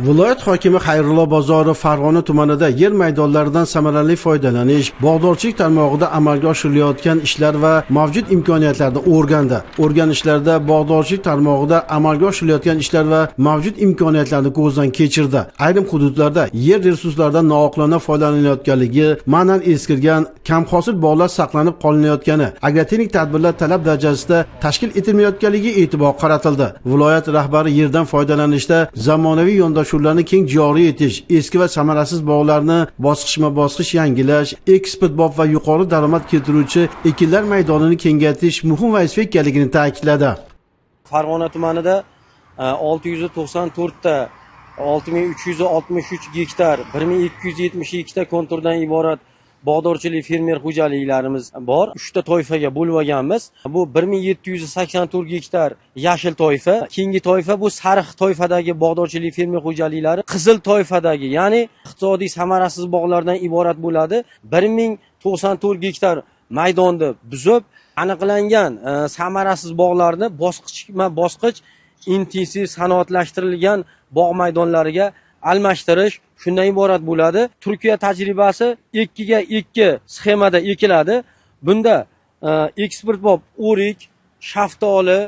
Viloyat hokimi Xayrullo Bozorov Farg'ona tumanida yer maydonlaridan samarali foydalanish, bog'dorchilik tarmog'ida amalga oshirilayotgan ishlar va mavjud imkoniyatlarni o'rgandi. O'rganishlarda bog'dorchilik tarmog'ida amalga oshirilayotgan ishlar va mavjud imkoniyatlarni ko'zdan kechirdi. Ayrim hududlarda yer resurslaridan nooqilona foydalanilayotganligi, ma'nan eskirgan, kamhosil bog'lar saqlanib qolinayotgani, agrotexnik tadbirlar talab darajasida tashkil etilmayotganligiga e'tibor qaratildi. Viloyat rahbari yerdan foydalanishda zamonaviy yondashuvlarni keng joriy etish, eski va samarasiz bog'larni bosqichma-bosqich yangilash, eksport bop va yuqori daromad keltiruvchi ekinlar maydonini kengaytirish muhim vazifa ekanligini ta'kidladi. Farg'ona tumanida 694 ta 6363 gektar 1272 ta konturdan iborat bog'dorchilik fermer xo'jaliklarimiz bor. 3 ta toifaga bo'lib olganmiz. Bu 1784 gektar yashil toifa, keyingi toifa bu sariq toifadagi bog'dorchilik fermer xo'jaliklari, qizil toifadagi, ya'ni iqtisodiy samarasiz bog'lardan iborat bo'ladi. 1094 gektar maydonni buzib, aniqlangan samarasiz bog'larni bosqichma-bosqich intensiv sanoatlashtirilgan bog' maydonlariga almashtirish shundan iborat bo'ladi. Turkiya tajribasi 2 ga 2 sxemada ekiladi. Bunda eksport bop o'rik, shaftoli,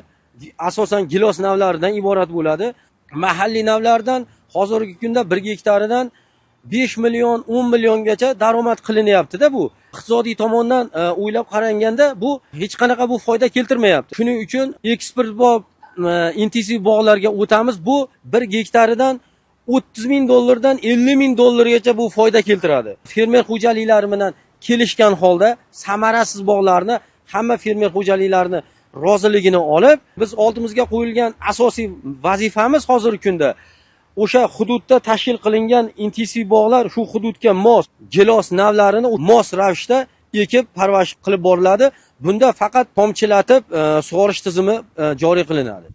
asosan gilos navlaridan iborat bo'ladi. Mahalliy navlardan hozirgi kunda 1 gektaridan 5 million, 10 milliongacha daromad qilinyapti-da bu. Iqtisodiy tomondan o'ylab qaraganda bu hech qanaqa bu foyda keltirmayapti. Shuning uchun eksport bop intensiv bog'larga o'tamiz. Bu 1 gektaridan 30 ming dollardan 50 ming dollargacha bu foyda keltiradi. Fermer xo'jaliklari bilan kelishgan holda samarasiz bog'larni hamma fermer xo'jaliklarini roziligini olib, biz oldimizga qo'yilgan asosiy vazifamiz hozirgi kunda o'sha hududda tashkil qilingan intensiv bog'lar shu hududga mos gilos navlarini mos ravishda ekib parvarish qilib boriladi. Bunda faqat tomchilatib sug'orish tizimi joriy qilinadi.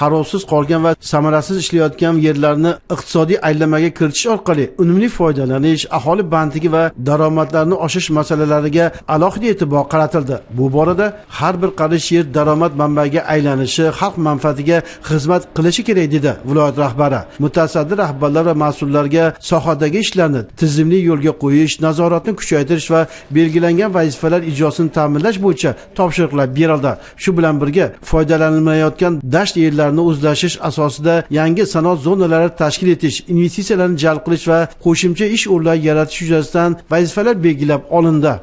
Qarovsiz qolgan va samarasiz ishlayotgan yerlarni iqtisodiy aylamaga kiritish orqali unumli foydalanish, aholi bandligi va daromadlarni oshirish masalalariga alohida e'tibor qaratildi. Bu borada har bir qarish yer daromad manbaiga aylanishi, xalq manfaatiga xizmat qilishi kerak dedi viloyat rahbari. Mutasaddi rahbarlar va mas'ullarga sohadagi ishlarni tizimli yo'lga qo'yish, nazoratni kuchaytirish va belgilangan vazifalar ijrosini ta'minlash bo'yicha topshiriqlar berildi. Shu bilan birga foydalanilmayotgan dasht yerlar o'zlashish asosida yangi sanoat zonalari tashkil etish, investitsiyalarni jalb qilish va qo'shimcha ish o'rinlari yaratish yuzasidan vazifalar belgilab olindi.